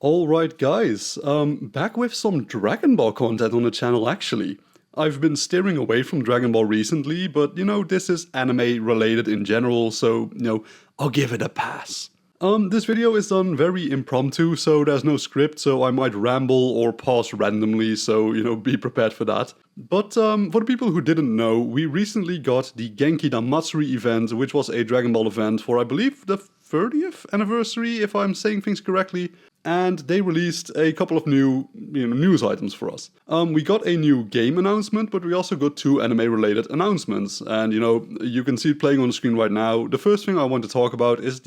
Alright guys, back with some Dragon Ball content on the channel actually. I've been steering away from Dragon Ball recently, but this is anime related in general, so I'll give it a pass. This video is done very impromptu, so there's no script, so I might ramble or pause randomly, so be prepared for that. But for the people who didn't know, we recently got the Genkidamatsuri event, which was a Dragon Ball event for I believe the 30th anniversary, if I'm saying things correctly. And they released a couple of new news items for us. We got a new game announcement, but we also got two anime-related announcements. And you can see it playing on the screen right now. The first thing I want to talk about is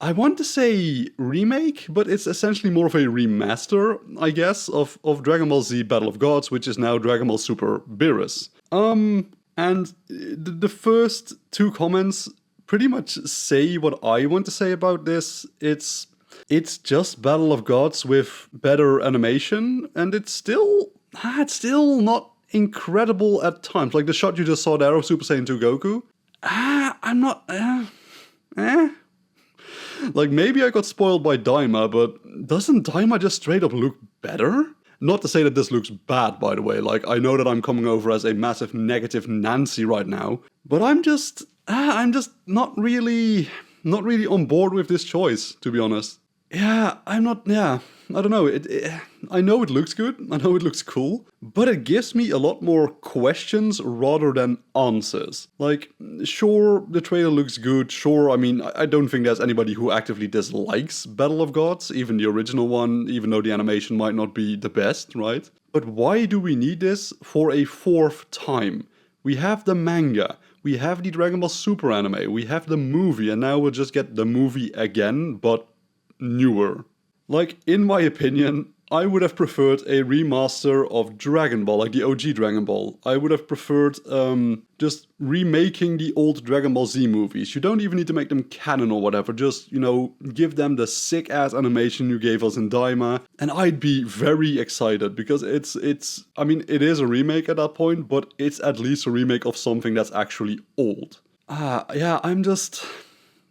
I want to say remake, but it's essentially more of a remaster, I guess, of Dragon Ball Z Battle of Gods, which is now Dragon Ball Super Beerus. And the first two comments pretty much say what I want to say about this. It's just Battle of Gods with better animation, and it's still not incredible at times. Like the shot you just saw there of Super Saiyan 2 Goku. I'm not... Like maybe I got spoiled by Daima, but doesn't Daima just straight up look better? Not to say that this looks bad, by the way. Like I know that I'm coming over as a massive negative Nancy right now, but I'm just not really on board with this choice, to be honest. Yeah, I don't know, I know it looks good, I know it looks cool, but it gives me a lot more questions rather than answers. Like, sure, the trailer looks good, sure, I don't think there's anybody who actively dislikes Battle of Gods, even the original one, even though the animation might not be the best, right? But why do we need this for a fourth time? We have the manga, we have the Dragon Ball Super anime, we have the movie, and now we'll just get the movie again, but newer. Like, in my opinion, I would have preferred a remaster of Dragon Ball, like the OG Dragon Ball. I would have preferred just remaking the old Dragon Ball Z movies. You don't even need to make them canon or whatever, just, give them the sick-ass animation you gave us in Daima, and I'd be very excited, because it is a remake at that point, but it's at least a remake of something that's actually old.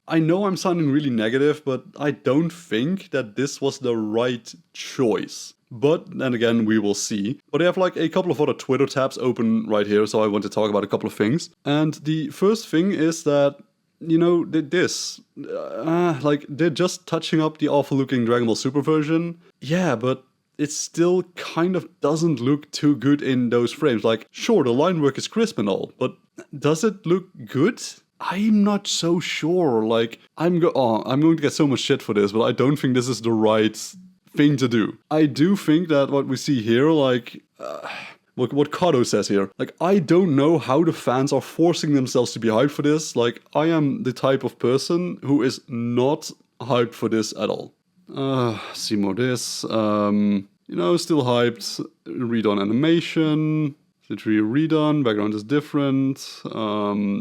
I know I'm sounding really negative, but I don't think that this was the right choice. But then again, we will see. But I have like a couple of other Twitter tabs open right here, so I want to talk about a couple of things. And the first thing is that, they're just touching up the awful looking Dragon Ball Super version. Yeah, but it still kind of doesn't look too good in those frames. Like, sure, the line work is crisp and all, but does it look good? I'm not so sure. Like, I'm going to get so much shit for this, but I don't think this is the right thing to do. I do think that what we see here, like, what Kato says here, like, I don't know how the fans are forcing themselves to be hyped for this. Like, I am the type of person who is not hyped for this at all. See more this. Still hyped. Read on animation. Literally redone, background is different,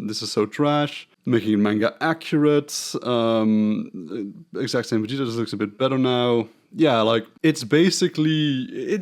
this is so trash, making manga accurate, exact same Vegeta, this looks a bit better now. Yeah, like, it's basically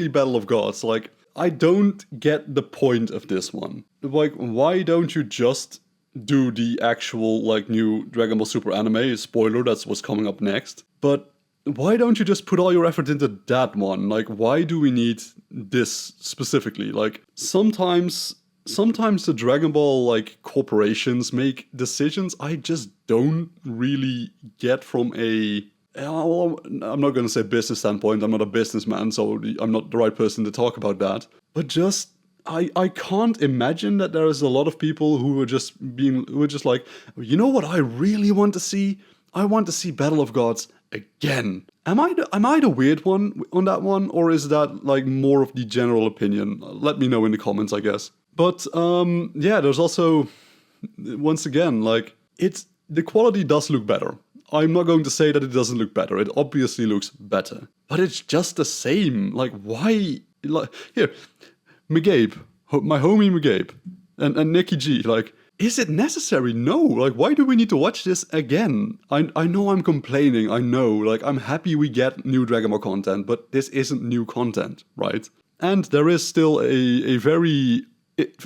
Battle of Gods. Like, I don't get the point of this one. Like, why don't you just do the actual, like, new Dragon Ball Super anime? Spoiler, that's what's coming up next. But why don't you just put all your effort into that one? Like, why do we need this specifically? Like, sometimes the Dragon Ball, like, corporations make decisions I just don't really get from I'm not going to say business standpoint, I'm not a businessman, so I'm not the right person to talk about that. But just, I can't imagine that there is a lot of people who are just like, you know what I really want to see? I want to see Battle of Gods again. Am I the weird one on that one, or is that like more of the general opinion? Let me know in the comments, I guess. But there's also, once again, like, the quality does look better. I'm not going to say that it doesn't look better. It obviously looks better, but it's just the same. Like, why? Like, here, McGabe, my homie McGabe, and Nikki G, like, is it necessary? No. Like, why do we need to watch this again? I know I'm complaining, I know. Like, I'm happy we get new Dragon Ball content, but this isn't new content, right? And there is still a very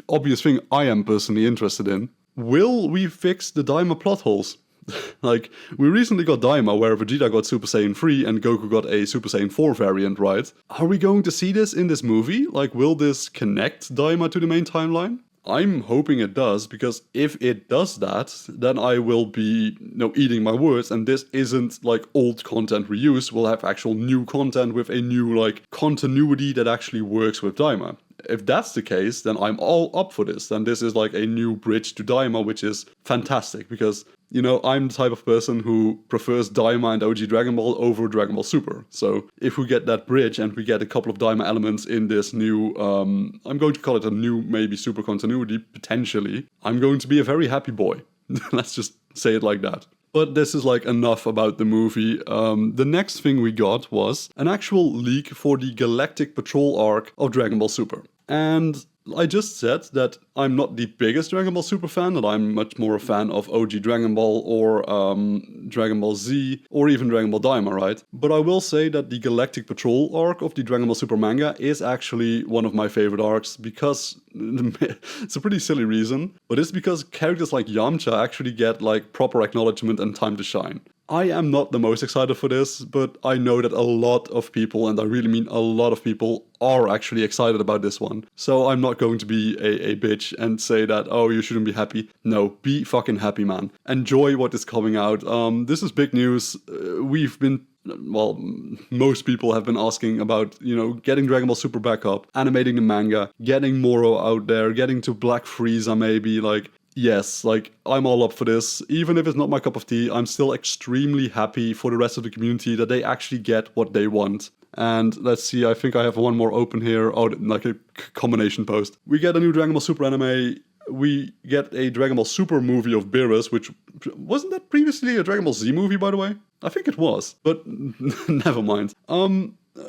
obvious thing I am personally interested in. Will we fix the Daima plot holes? Like, we recently got Daima, where Vegeta got Super Saiyan 3 and Goku got a Super Saiyan 4 variant, right? Are we going to see this in this movie? Like, will this connect Daima to the main timeline? I'm hoping it does, because if it does that, then I will be, eating my words, and this isn't like old content reuse. We'll have actual new content with a new, like, continuity that actually works with Daima. If that's the case, then I'm all up for this. Then this is like a new bridge to Daima, which is fantastic, because, I'm the type of person who prefers Daima and OG Dragon Ball over Dragon Ball Super. So if we get that bridge and we get a couple of Daima elements in this new, I'm going to call it a new, maybe super continuity, potentially, I'm going to be a very happy boy. Let's just say it like that. But this is like enough about the movie. The next thing we got was an actual leak for the Galactic Patrol arc of Dragon Ball Super. And I just said that I'm not the biggest Dragon Ball Super fan, that I'm much more a fan of OG Dragon Ball or Dragon Ball Z or even Dragon Ball Daima, right? But I will say that the Galactic Patrol arc of the Dragon Ball Super manga is actually one of my favorite arcs, because it's a pretty silly reason, but it's because characters like Yamcha actually get like proper acknowledgement and time to shine. I am not the most excited for this, but I know that a lot of people, and I really mean a lot of people, are actually excited about this one. So I'm not going to be a bitch and say that, oh, you shouldn't be happy. No, be fucking happy, man. Enjoy what is coming out. This is big news. Most people have been asking about, getting Dragon Ball Super back up, animating the manga, getting Moro out there, getting to Black Frieza maybe, like... Yes, like, I'm all up for this. Even if it's not my cup of tea, I'm still extremely happy for the rest of the community that they actually get what they want. And let's see, I think I have one more open here. Oh, like a combination post. We get a new Dragon Ball Super anime. We get a Dragon Ball Super movie of Beerus, which... Wasn't that previously a Dragon Ball Z movie, by the way? I think it was, but never mind.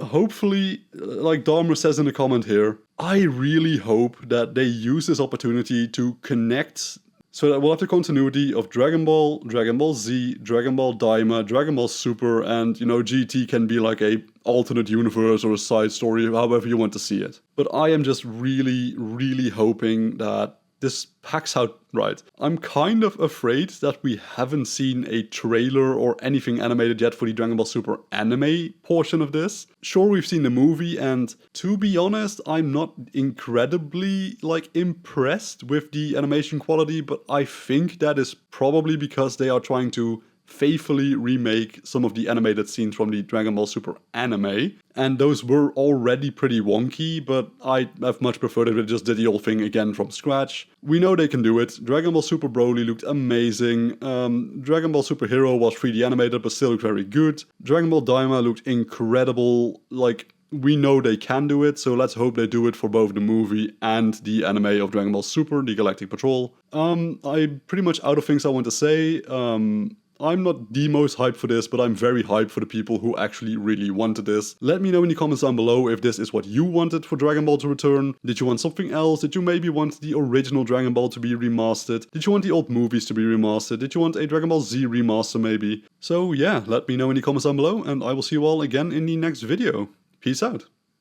Hopefully, like Dharma says in the comment here, I really hope that they use this opportunity to connect, so that we'll have the continuity of Dragon Ball, Dragon Ball Z, Dragon Ball Daima, Dragon Ball Super, and, GT can be like a alternate universe or a side story, however you want to see it. But I am just really, really hoping that this packs out right. I'm kind of afraid that we haven't seen a trailer or anything animated yet for the Dragon Ball Super anime portion of this. Sure, we've seen the movie, and to be honest, I'm not incredibly, impressed with the animation quality, but I think that is probably because they are trying to faithfully remake some of the animated scenes from the Dragon Ball Super anime, and those were already pretty wonky, but I have much preferred if they just did the whole thing again from scratch. We know they can do it. Dragon Ball Super Broly looked amazing. Dragon Ball Super Hero was 3D animated, but still looked very good. Dragon Ball Daima looked incredible. We know they can do it, so let's hope they do it for both the movie and the anime of Dragon Ball Super, the Galactic Patrol. I'm pretty much out of things I want to say. I'm not the most hyped for this, but I'm very hyped for the people who actually really wanted this. Let me know in the comments down below if this is what you wanted for Dragon Ball to return. Did you want something else? Did you maybe want the original Dragon Ball to be remastered? Did you want the old movies to be remastered? Did you want a Dragon Ball Z remaster maybe? So yeah, let me know in the comments down below, and I will see you all again in the next video. Peace out.